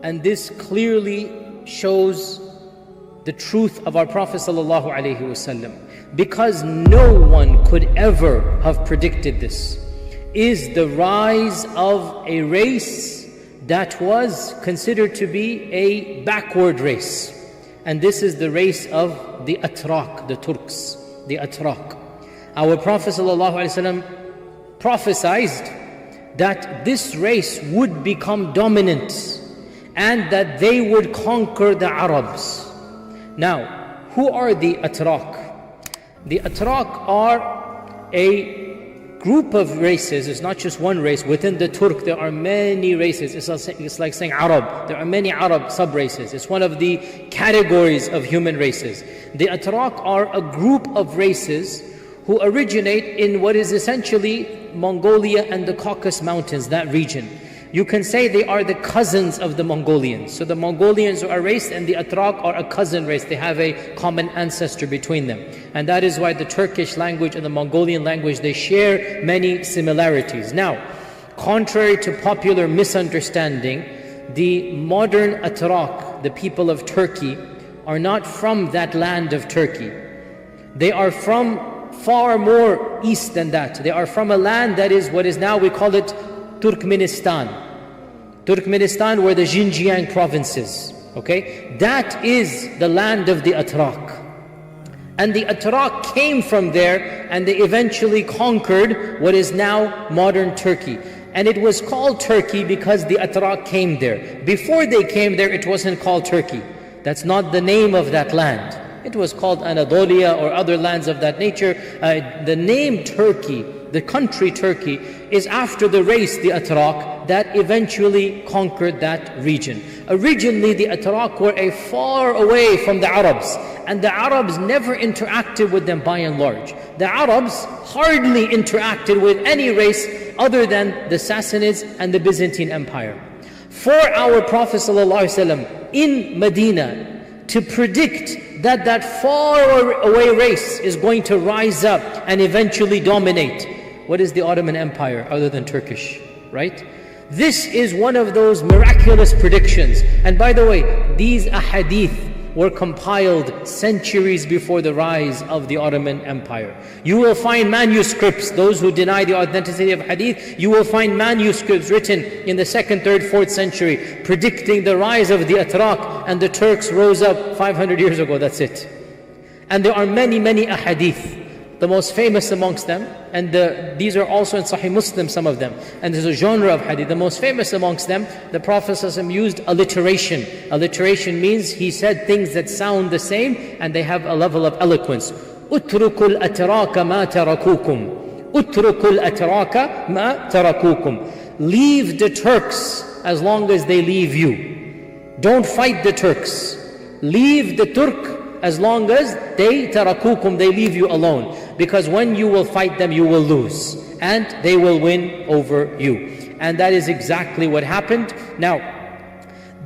And this clearly shows the truth of our Prophet ﷺ, because no one could ever have predicted this, is the rise of a race that was considered to be a backward race. And this is the race of the Atraq, the Turks, the Atraq. Our Prophet ﷺ prophesied that this race would become dominant and that they would conquer the Arabs. Now, who are the Atraq? The Atraq are a group of races. It's not just one race. Within the Turk, there are many races. It's like saying Arab. There are many Arab sub-races. It's one of the categories of human races. The Atraq are a group of races who originate in what is essentially Mongolia and the Caucasus Mountains, that region. You can say they are the cousins of the Mongolians. So the Mongolians are a race and the Atraq are a cousin race. They have a common ancestor between them. And that is why the Turkish language and the Mongolian language, they share many similarities. Now, contrary to popular misunderstanding, the modern Atraq, the people of Turkey, are not from that land of Turkey. They are from far more east than that. They are from a land that is what is now, we call it Turkmenistan. Turkmenistan were the Xinjiang provinces. Okay? That is the land of the Atraq. And the Atraq came from there and they eventually conquered what is now modern Turkey. And it was called Turkey because the Atraq came there. Before they came there, it wasn't called Turkey. That's not the name of that land. It was called Anatolia or other lands of that nature. The name Turkey, the country Turkey, is after the race, the Atraq, that eventually conquered that region. Originally, the Atraq were a far away from the Arabs, and the Arabs never interacted with them by and large. The Arabs hardly interacted with any race other than the Sassanids and the Byzantine Empire. For our Prophet ﷺ in Medina to predict that that far away race is going to rise up and eventually dominate. What is the Ottoman Empire other than Turkish, right? This is one of those miraculous predictions. And by the way, these ahadith were compiled centuries before the rise of the Ottoman Empire. You will find manuscripts, those who deny the authenticity of hadith, you will find manuscripts written in the 2nd, 3rd, 4th century predicting the rise of the Atraq, and the Turks rose up 500 years ago, that's it. And there are many, many ahadith. The most famous amongst them, and these are also in Sahih Muslim, some of them, and there's a genre of hadith. The most famous amongst them, the Prophet ﷺ used alliteration. Alliteration means he said things that sound the same and they have a level of eloquence. Utrukul atraka ma tarakukum. Utrukul atraka ma tarakukum. Leave the Turks as long as they leave you. Don't fight the Turks. Leave the Turk as long as they tarakukum, they leave you alone. Because when you will fight them, you will lose. And they will win over you. And that is exactly what happened. Now,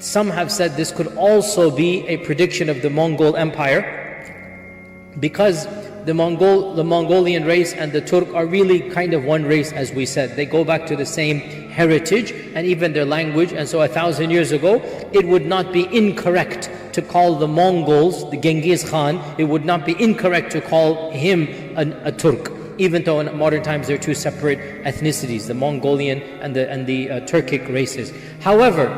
some have said this could also be a prediction of the Mongol Empire, because the Mongolian race and the Turk are really kind of one race, as we said. They go back to the same heritage and even their language. And so 1,000 years ago, it would not be incorrect to call the Mongols, the Genghis Khan, it would not be incorrect to call him a Turk. Even though in modern times they're two separate ethnicities, the Mongolian and the Turkic races. However,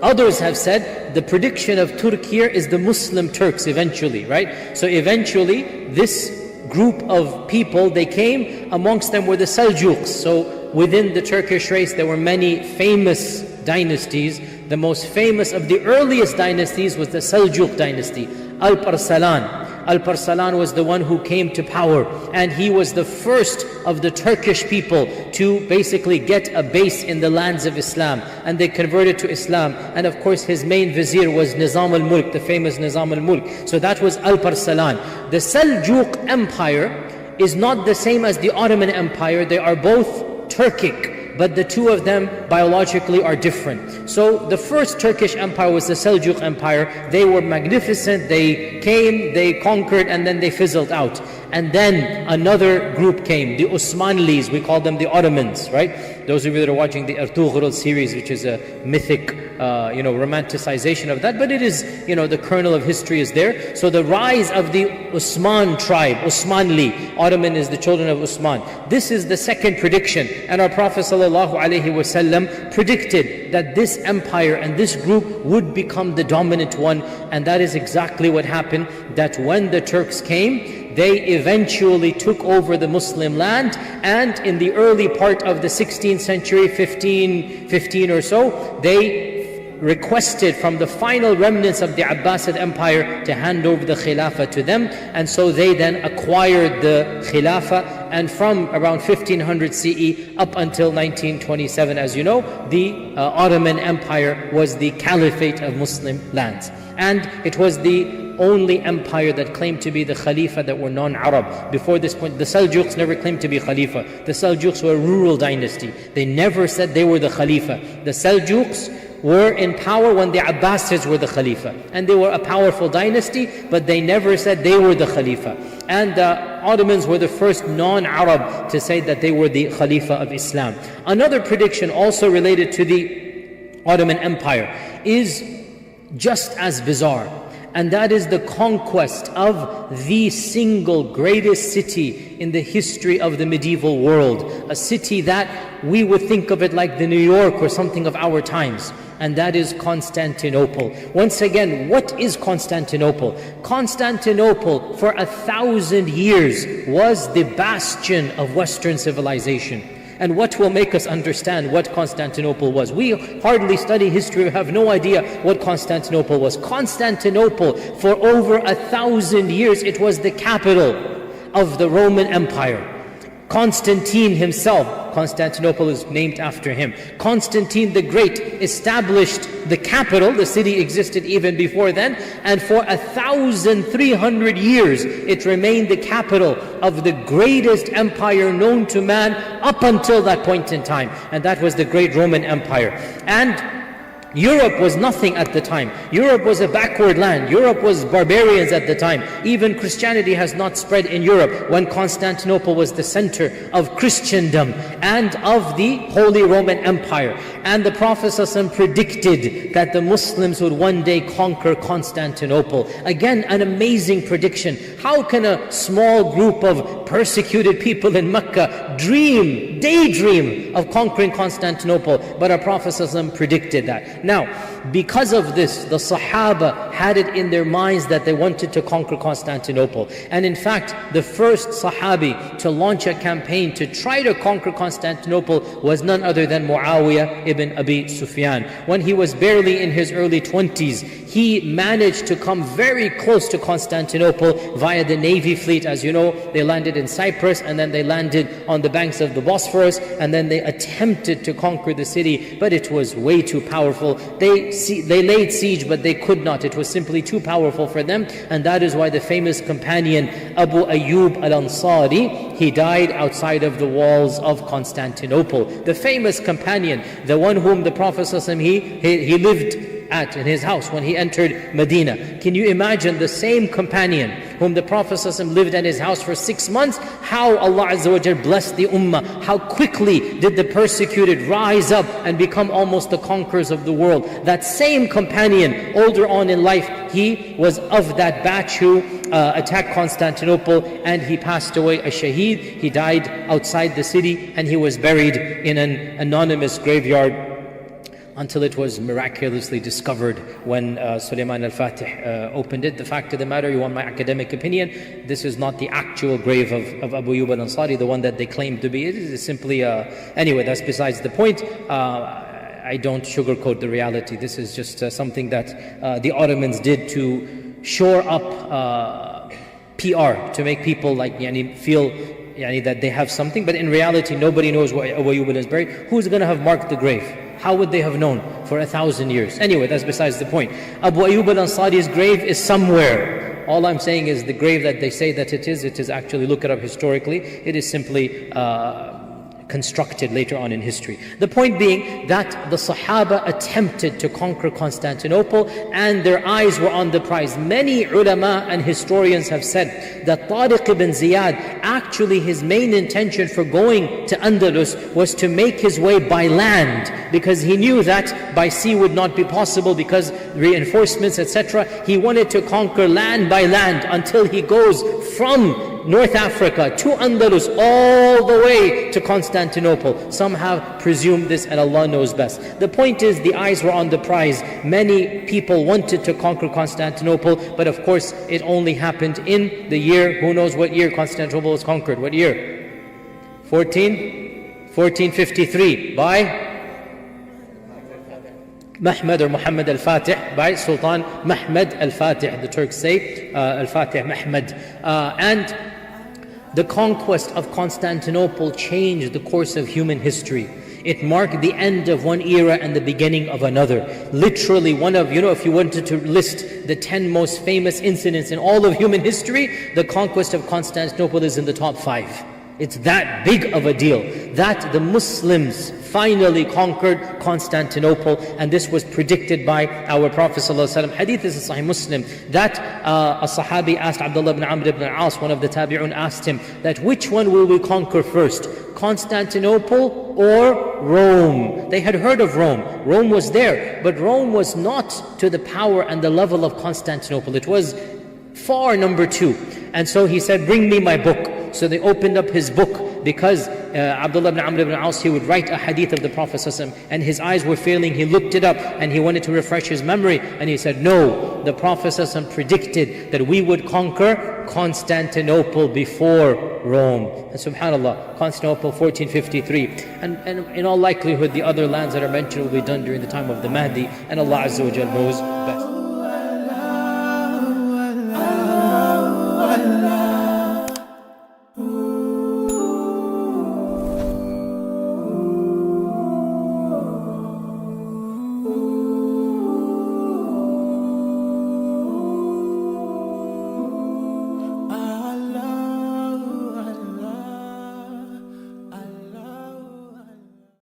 others have said the prediction of Turk here is the Muslim Turks eventually, right? So eventually this group of people, they came, amongst them were the Seljuqs. So within the Turkish race there were many famous dynasties. The most famous of the earliest dynasties was the Seljuq dynasty, Alparslan. Alparslan was the one who came to power, and he was the first of the Turkish people to basically get a base in the lands of Islam, and they converted to Islam. And of course his main vizier was Nizam al-Mulk, the famous Nizam al-Mulk. So that was Alparslan. The Seljuq Empire is not the same as the Ottoman Empire. They are both Turkic, but the two of them biologically are different. So the first Turkish empire was the Seljuk Empire. They were magnificent, they came, they conquered, and then they fizzled out. And then another group came, the Osmanlis, we call them the Ottomans, right? Those of you that are watching the Ertugrul series, which is a mythic, romanticization of that, but it is, the kernel of history is there. So the rise of the Osman tribe, Osmanli, Ottoman is the children of Osman. This is the second prediction. And our Prophet ﷺ predicted that this empire and this group would become the dominant one. And that is exactly what happened, that when the Turks came, they eventually took over the Muslim land, and in the early part of the 16th century, 1515 or so, they requested from the final remnants of the Abbasid Empire to hand over the Khilafah to them, and so they then acquired the Khilafah. And from around 1500 CE up until 1927, as you know, the Ottoman Empire was the Caliphate of Muslim lands. And it was the only empire that claimed to be the Khalifa that were non-Arab. Before this point, the Seljuqs never claimed to be Khalifa. The Seljuqs were a rural dynasty. They never said they were the Khalifa. The Seljuqs were in power when the Abbasids were the Khalifa. And they were a powerful dynasty, but they never said they were the Khalifa. And the Ottomans were the first non-Arab to say that they were the Khalifa of Islam. Another prediction also related to the Ottoman Empire is just as bizarre. And that is the conquest of the single greatest city in the history of the medieval world. A city that we would think of it like the New York or something of our times. And that is Constantinople. Once again, what is Constantinople? Constantinople for 1,000 years was the bastion of Western civilization. And what will make us understand what Constantinople was? We hardly study history, we have no idea what Constantinople was. Constantinople, for over 1,000 years, it was the capital of the Roman Empire. Constantine himself, Constantinople is named after him. Constantine the Great established the capital. The city existed even before then, and for 1,300 years it remained the capital of the greatest empire known to man up until that point in time, and that was the great Roman Empire. And Europe was nothing at the time. Europe was a backward land. Europe was barbarians at the time. Even Christianity has not spread in Europe when Constantinople was the center of Christendom and of the Holy Roman Empire. And the Prophet ﷺ predicted that the Muslims would one day conquer Constantinople. Again, an amazing prediction. How can a small group of persecuted people in Mecca daydream of conquering Constantinople? But our Prophet ﷺ predicted that. Now, because of this, the Sahaba had it in their minds that they wanted to conquer Constantinople. And in fact, the first Sahabi to launch a campaign to try to conquer Constantinople was none other than Muawiyah ibn Abi Sufyan. When he was barely in his early 20s, he managed to come very close to Constantinople via the navy fleet. As you know, they landed in Cyprus, and then they landed on the banks of the Bosphorus, and then they attempted to conquer the city, but it was way too powerful. They laid siege, but they could not. It was simply too powerful for them, and that is why the famous companion Abu Ayyub al-Ansari, he died outside of the walls of Constantinople. The famous companion, the one whom the Prophet ﷺ, he lived in his house when he entered Medina. Can you imagine the same companion whom the Prophet ﷺ lived in his house for 6 months, how Allah Azza wa Jal blessed the Ummah, how quickly did the persecuted rise up and become almost the conquerors of the world. That same companion, older on in life, he was of that batch who attacked Constantinople, and he passed away a shaheed. He died outside the city, and he was buried in an anonymous graveyard until it was miraculously discovered when Sultan Mehmed Al-Fatih opened it. The fact of the matter, you want my academic opinion, this is not the actual grave of Abu Ayyub al-Ansari, the one that they claim to be. It is simply, anyway, that's besides the point. I don't sugarcoat the reality. This is just something that the Ottomans did to shore up PR, to make people feel that they have something, but in reality nobody knows where Abu Ayyub is buried. Who's going to have marked the grave? How would they have known for 1,000 years? Anyway, that's besides the point. Abu Ayyub al-Ansari's grave is somewhere. All I'm saying is the grave that they say that it is actually, look it up historically, it is simply constructed later on in history. The point being that the Sahaba attempted to conquer Constantinople and their eyes were on the prize. Many ulama and historians have said that Tariq ibn Ziyad, actually his main intention for going to Andalus was to make his way by land, because he knew that by sea would not be possible because reinforcements, etc. He wanted to conquer land by land until he goes from North Africa to Andalus all the way to Constantinople. Some have presumed this and Allah knows best. The point is, the eyes were on the prize. Many people wanted to conquer Constantinople, but of course it only happened in the year, who knows what year Constantinople was conquered? What year? 1453 by Mehmed or Muhammad Al-Fatih, by Sultan Mehmed Al-Fatih. The Turks say Al-Fatih Mehmed. And the conquest of Constantinople changed the course of human history. It marked the end of one era and the beginning of another. Literally one of, if you wanted to list the 10 most famous incidents in all of human history, the conquest of Constantinople is in the top 5. It's that big of a deal that the Muslims finally conquered Constantinople, and this was predicted by our Prophet ﷺ. Hadith is in Sahih Muslim that a Sahabi asked Abdullah ibn Amr ibn al-As, one of the Tabi'un, asked him that which one will we conquer first, Constantinople or Rome? They had heard of Rome. Rome was there, but Rome was not to the power and the level of Constantinople. It was far number 2. And so he said, bring me my book. So they opened up his book, because Abdullah ibn Amr ibn al-As, he would write a hadith of the Prophet ﷺ, and his eyes were failing. He looked it up and he wanted to refresh his memory, and he said, no, the Prophet ﷺ predicted that we would conquer Constantinople before Rome. And subhanAllah, Constantinople 1453. And in all likelihood, the other lands that are mentioned will be done during the time of the Mahdi, and Allah Azza wa Jal knows best.